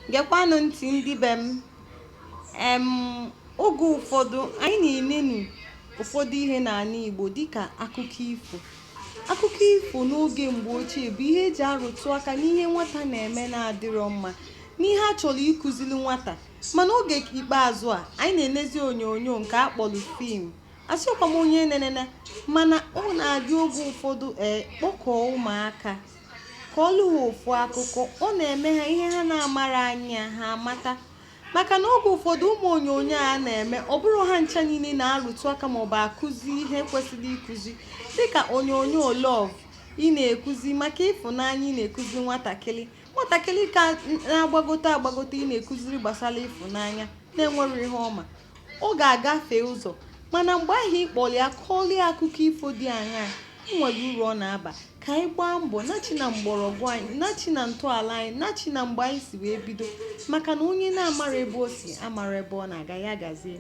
Gekwanụ ntị ndị be m. Oge ụfọdụ anyị na-enenu ụfọdụ ihe n'ala Igbo dịka akụkọ ifo. Akụkọ ifo n'oge mgbe ochie bụ ihe eji arụtụ aka n'ihe nwata na-eme na-adịrọ mma, n'ihe a chọrọ ịkụziri nwata. Mana oge ikpeazụ a anyị na-enezi onyonyo nke akpọrọ fim. Asịkwa m onye nenene, mana ọ na-adị oge ụfọdụ kpọkọọ ụmụaka kọọlụ ha ofu akụkọ. Ọ na-eme ha ihe ha na-amara anya ha amata, maka na oge ụfọdụ ụmụ onyonyo a na-eme ọ bụrụ ha ncha niile na-arụtụ aka maọbụ akụzi ihe kwesịrị ịkụzi, dịka onyonyo love ị na-ekuzi maka ịfụnanya, ị na-ekuzi nwatakịrị ka na-agbagote ị na-ekuziri gbasara ịfụnanya na-enwere ihe ọma, ọ ga-agafe ụzọ. Mana mgbe ahụ ịkpọrọ ya kọọlụ ya akụkọ ifo dị anya, nwere uru ọ na-aba. Ka anyị gbaa mbọ nachi na mgbọrọgwụ anyị, nachi na ntọala anyị, nachi na mgbe anyị si wee bido, maka na onye na-amara ebe o si amara ebe ọ na-aga. Ya gazie.